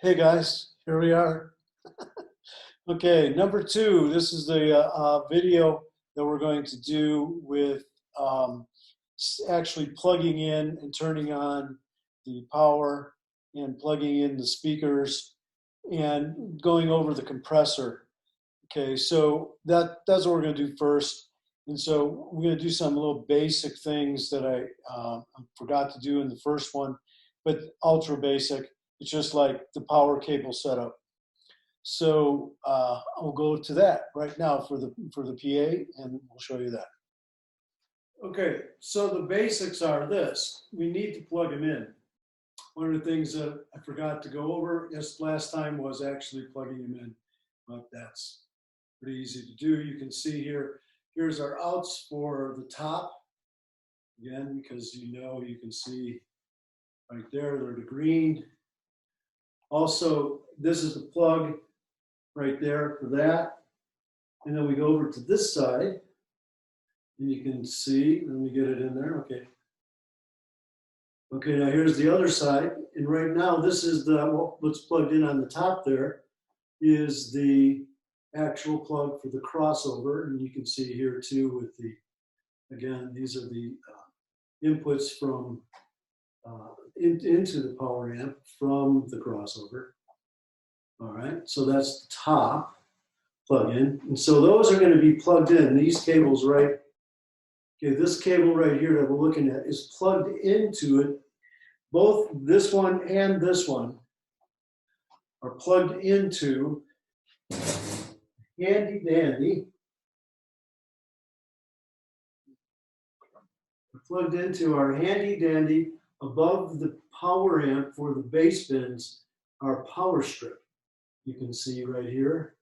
Hey guys, here we are. Okay, number two, this is the video that we're going to do with actually plugging in and turning on the power and plugging in the speakers and going over the compressor. Okay, so that's what we're going to do first. And so we're going to do some little basic things that I forgot to do in the first one, but ultra basic. It's just like the power cable setup. So I'll go to that right now for the PA, and we'll show you that. Okay, so the basics are this. We need to plug them in. One of the things that I forgot to go over last time was actually plugging them in, but that's pretty easy to do. You can see here, here's our outs for the top. Again, because you can see right there, they're the green. Also, this is the plug right there for that. And then we go over to this side, and you can see, let me get it in there, okay. Okay, now here's the other side, and right now this is what's plugged in on the top there is the actual plug for the crossover, and you can see here too with the, again, these are the inputs from into the power amp from the crossover. All right, so that's the top plug-in. And so those are going to be plugged in. These cables right, okay, this cable right here that we're looking at is plugged into it. Both this one and this one are plugged into handy dandy. We're plugged into our handy dandy above the power amp for the bass bins, our power strip. You can see right here,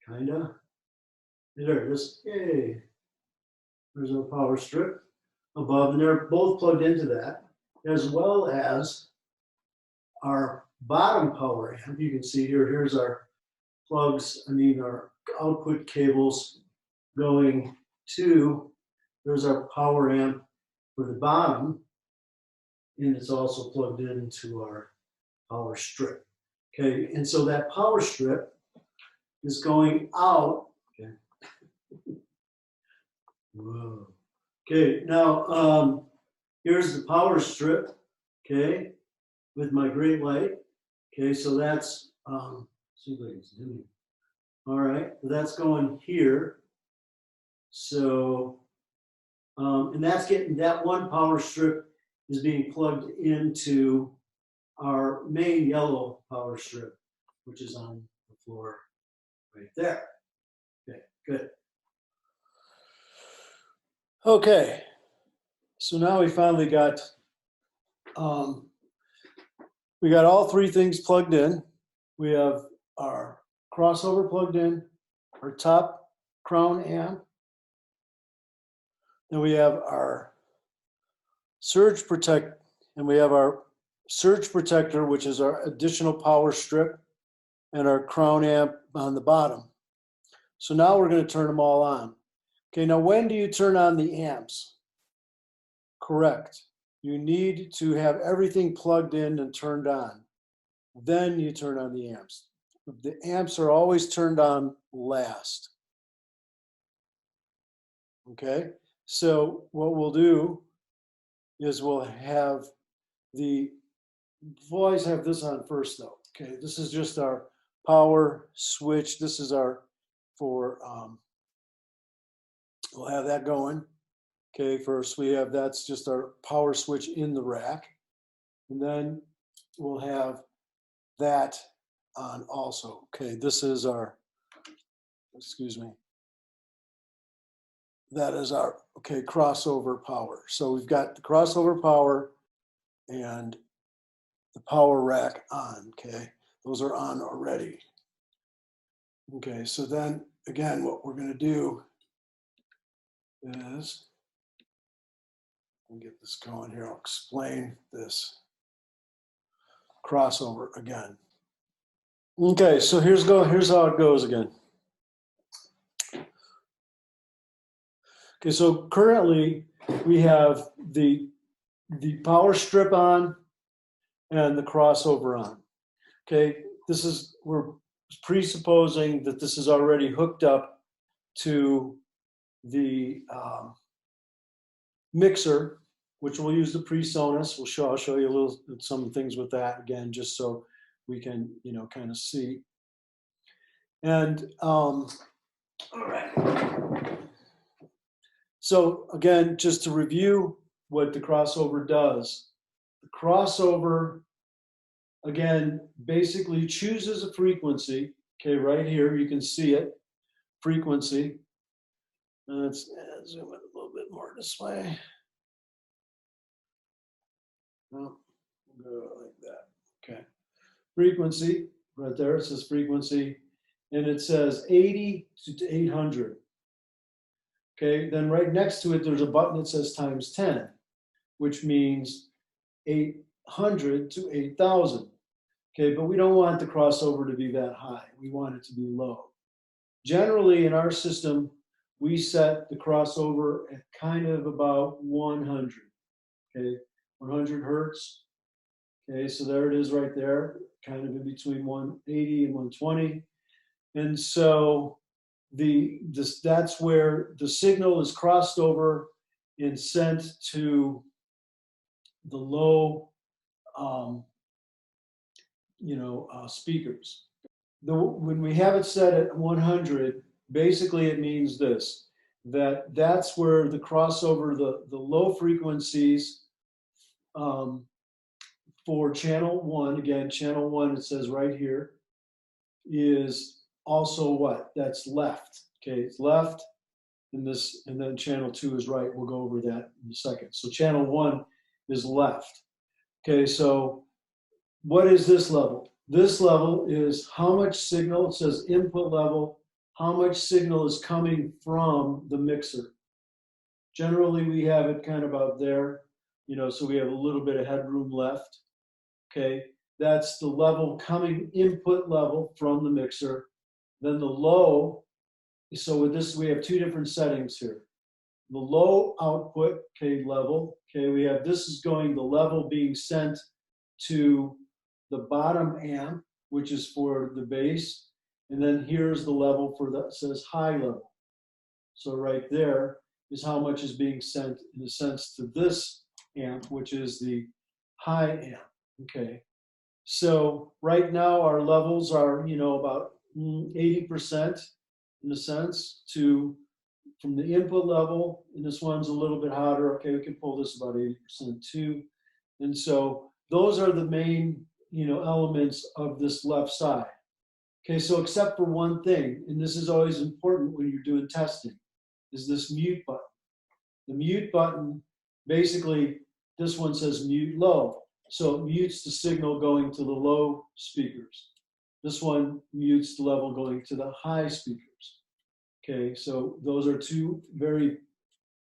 kinda. There it is. Yay. There's our power strip above, and they're both plugged into that, as well as our bottom power amp. You can see here, here's our plugs, our output cables going to, there's our power amp for the bottom, and it's also plugged into our power strip. Okay, and so that power strip is going out. Okay. Whoa. Okay, now here's the power strip. Okay, with my great light. Okay, so that's see if I can zoom in. All right, that's going here. So and that's getting, that one power strip is being plugged into our main yellow power strip, which is on the floor right there. Okay, good. Okay, so now we finally got, we got all three things plugged in. We have our crossover plugged in, our top crown amp, then we have our surge protect, and we have our surge protector, which is our additional power strip, and our crown amp on the bottom. So now we're going to turn them all on. Okay, now when do you turn on the amps? Correct. You need to have everything plugged in and turned on. Then you turn on the amps. The amps are always turned on last. Okay, so what we'll do is we'll always have this on first though. Okay, this is just our power switch. This is our we'll have that going. Okay, first we have, that's just our power switch in the rack. And then we'll have that on also. Okay, this is our, excuse me, that is our, okay, crossover power. So we've got the crossover power and the power rack on, okay? Those are on already. Okay, so then again, what we're gonna do is, let me get this going here, I'll explain this crossover again. Okay, so here's how it goes again. Okay, so currently we have the power strip on and the crossover on. Okay, we're presupposing that this is already hooked up to the mixer, which we'll use the PreSonus. I'll show you some things with that again, just so we can, kind of see. And all right. So again, just to review what the crossover does. The crossover, again, basically chooses a frequency. Okay, right here, you can see it, frequency. Let's zoom in a little bit more this way. Oh, we'll go like that. Okay. Frequency, right there, it says frequency, and it says 80 to 800. Okay, then right next to it, there's a button that says times 10, which means 800 to 8,000. Okay, but we don't want the crossover to be that high. We want it to be low. Generally, in our system, we set the crossover at kind of about 100. Okay, 100 hertz. Okay, so there it is right there, kind of in between 180 and 120. And so that's where the signal is crossed over and sent to the low, speakers. When we have it set at 100, basically it means this, that's where the crossover, the low frequencies for channel 1, again, channel 1, it says right here, is also what? That's left. Okay, it's left, and then channel 2 is right. We'll go over that in a second. So channel 1 is left. Okay, so what is this level? This level is how much signal, it says input level, how much signal is coming from the mixer. Generally, we have it kind of out there, so we have a little bit of headroom left. Okay, that's the level coming, input level from the mixer. Then the low, so with this, we have two different settings here. The low output, okay, level, okay, we have, this is going, the level being sent to the bottom amp, which is for the bass. And then here's the level for that, says high level. So right there is how much is being sent, in a sense, to this amp, which is the high amp, okay. So right now our levels are, about 80% in a sense from the input level, and this one's a little bit hotter. Okay, we can pull this about 80% too. And so those are the main, elements of this left side. Okay, so except for one thing, and this is always important when you're doing testing, is this mute button. The mute button, basically, this one says mute low. So it mutes the signal going to the low speakers. This one mutes the level going to the high speakers. Okay, so those are two very,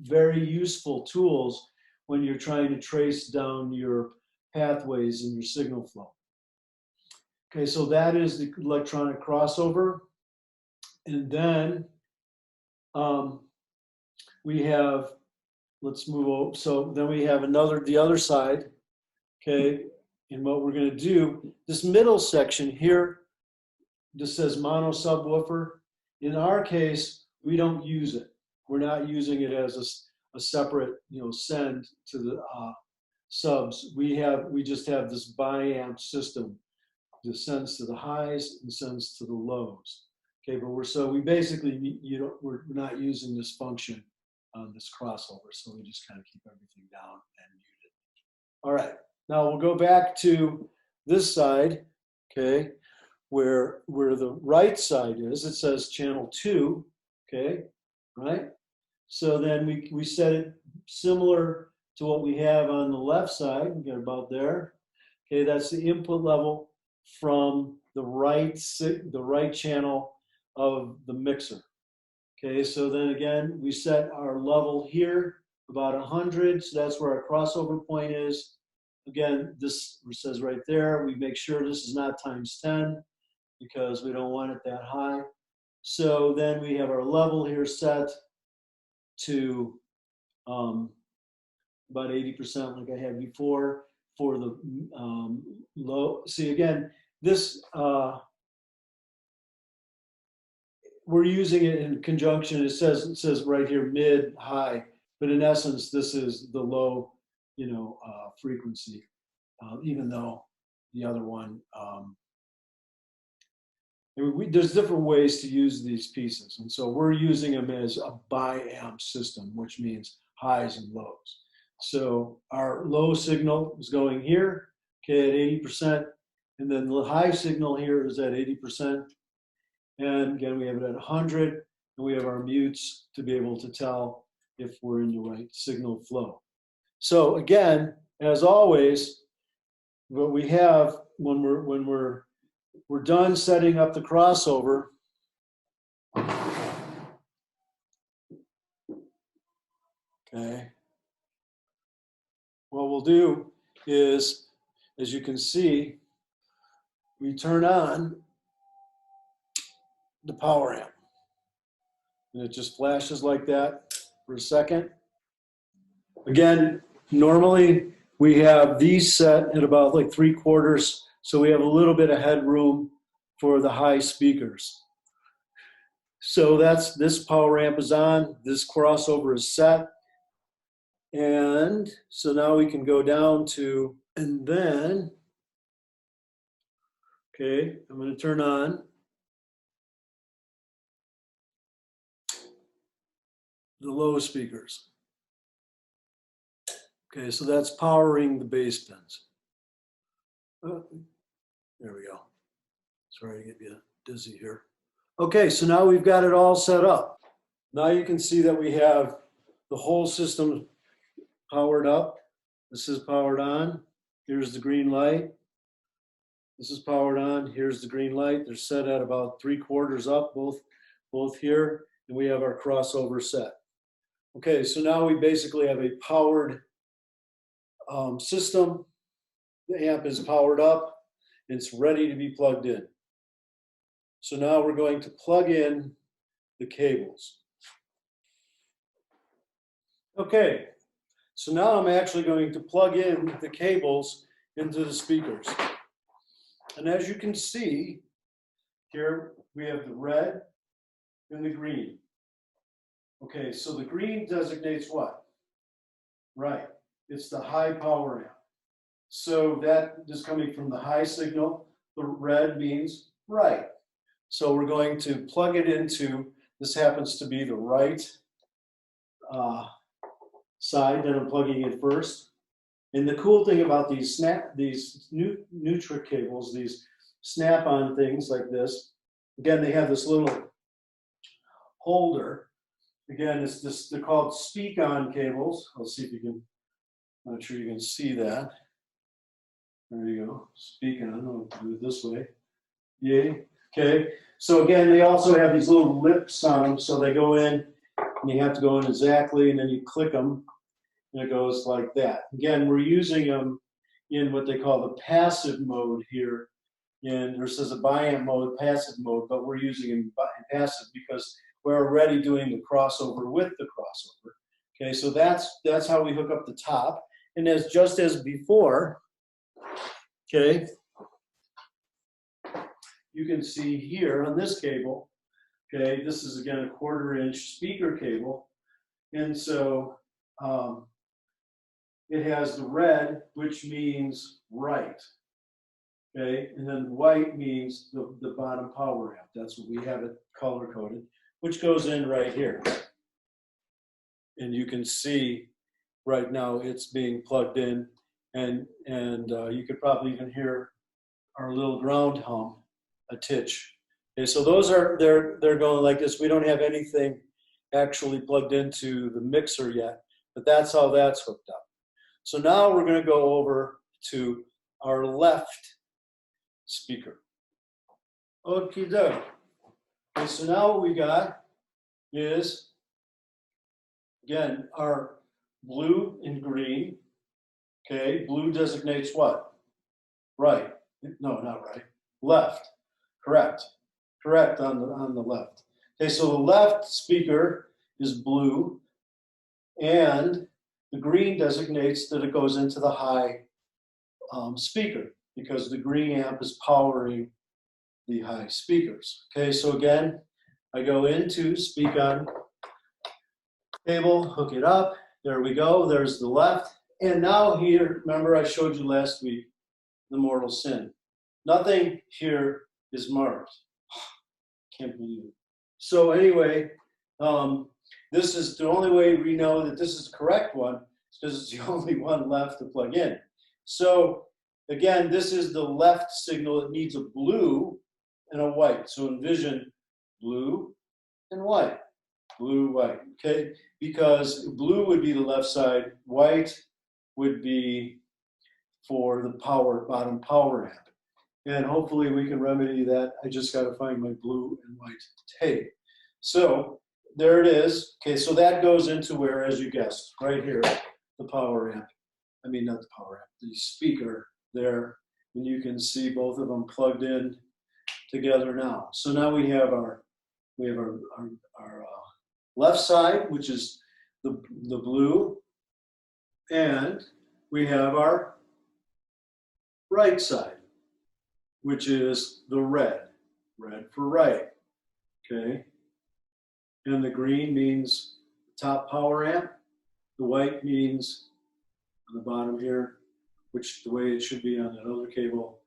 very useful tools when you're trying to trace down your pathways in your signal flow. Okay, so that is the electronic crossover. And then we have, let's move over. So then we have the other side. Okay, and what we're going to do, this middle section here, this says mono subwoofer. In our case, we don't use it. We're not using it as a separate, send to the subs. We just have this biamp system that sends to the highs and sends to the lows. Okay, but we basically, we're not using this function on this crossover, so we just kind of keep everything down and mute it. All right. Now we'll go back to this side, okay, where the right side is. It says channel 2, okay, right? So then we set it similar to what we have on the left side. We got about there. Okay, that's the input level from the right channel of the mixer. Okay, so then again, we set our level here about 100. So that's where our crossover point is. Again, this says right there, we make sure this is not times 10 because we don't want it that high. So then we have our level here set to about 80% like I had before for the low. See, again, this, we're using it in conjunction. It says right here, mid, high, but in essence, this is the low, frequency, even though the other one, there's different ways to use these pieces. And so we're using them as a bi-amp system, which means highs and lows. So our low signal is going here, okay, at 80%. And then the high signal here is at 80%. And again, we have it at 100. And we have our mutes to be able to tell if we're in the right signal flow. So again, as always, what we have when we're done setting up the crossover, okay, what we'll do is, as you can see, we turn on the power amp. And it just flashes like that for a second. Again, normally we have these set at about like 3/4, so we have a little bit of headroom for the high speakers. So this power amp is on, this crossover is set. And so now we can go down to, and then, okay, I'm going to turn on the low speakers. Okay, so that's powering the bass pins. Oh, there we go. Sorry to get you dizzy here. Okay, so now we've got it all set up. Now you can see that we have the whole system powered up. This is powered on. Here's the green light. This is powered on. Here's the green light. They're set at about 3/4 up, both here, and we have our crossover set. Okay, so now we basically have a powered system. The amp is powered up. It's ready to be plugged in. So now we're going to plug in the cables. Okay, so now I'm actually going to plug in the cables into the speakers. And as you can see, here we have the red and the green. Okay, so the green designates what? Right, it's the high power amp. So that is coming from the high signal. The red means right. So we're going to plug it into, this happens to be the right side that I'm plugging in first. And the cool thing about these Nutra cables, these snap-on things like this, again, they have this little holder. Again, they're called speak-on cables. Let's see if you can, I'm not sure you can see that. There you go, speak-on, I'll do it this way. Yay, okay. So again, they also have these little lips on them, so they go in, and you have to go in exactly, and then you click them, and it goes like that. Again, we're using them in what they call the passive mode here. There says a bi-amp mode, passive mode, but we're using them in passive because we're already doing the crossover with the crossover. Okay, so that's how we hook up the top. And just as before, okay, you can see here on this cable, okay, this is again a 1/4" speaker cable. And so it has the red, which means right. Okay, and then white means the bottom power amp. That's what we have it color coded, which goes in right here. And you can see right now it's being plugged in, and you could probably even hear our little ground hum, a titch. Okay, so those are, they're going like this. We don't have anything actually plugged into the mixer yet, but that's how that's hooked up. So now we're going to go over to our left speaker. Okay, so now what we got is, again, our blue and green. Okay, blue designates what? Right. No, not right. Left. Correct. Correct on the left. Okay, so the left speaker is blue, and the green designates that it goes into the high speaker. because the green amp is powering the high speakers. Okay, so again, I go into speak on cable, hook it up. There we go. There's the left. And now here, remember I showed you last week the mortal sin. Nothing here is marked. Can't believe it. So anyway, this is the only way we know that this is the correct one, because it's the only one left to plug in. So again, this is the left signal. It needs a blue and a white. So envision blue and white. Blue, white, okay? Because blue would be the left side, white would be for the power, bottom power amp. And hopefully we can remedy that. I just got to find my blue and white tape. So there it is. Okay, so that goes into where, as you guessed, right here, the power amp. I mean, not the power amp, the speaker there. And you can see both of them plugged in together now. So now we have our left side, which is the blue, and we have our right side, which is the red for right, okay? And the green means top power amp. The white means on the bottom here, which the way it should be on that other cable,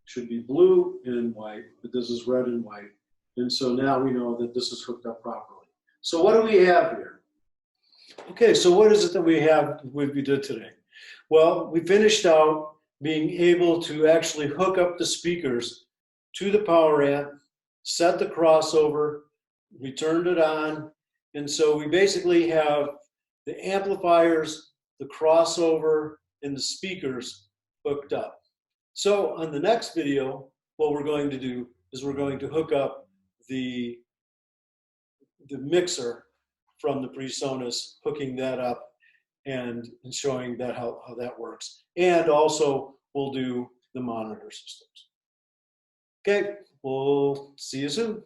should be blue and white, but this is red and white. And so now we know that this is hooked up properly. So what do we have here? Okay, so what is it that we did today? Well, we finished out being able to actually hook up the speakers to the power amp, set the crossover, we turned it on, and so we basically have the amplifiers, the crossover, and the speakers hooked up. So on the next video, what we're going to do is we're going to hook up the mixer from the PreSonus, hooking that up and showing that how that works. And also we'll do the monitor systems. Okay, we'll see you soon.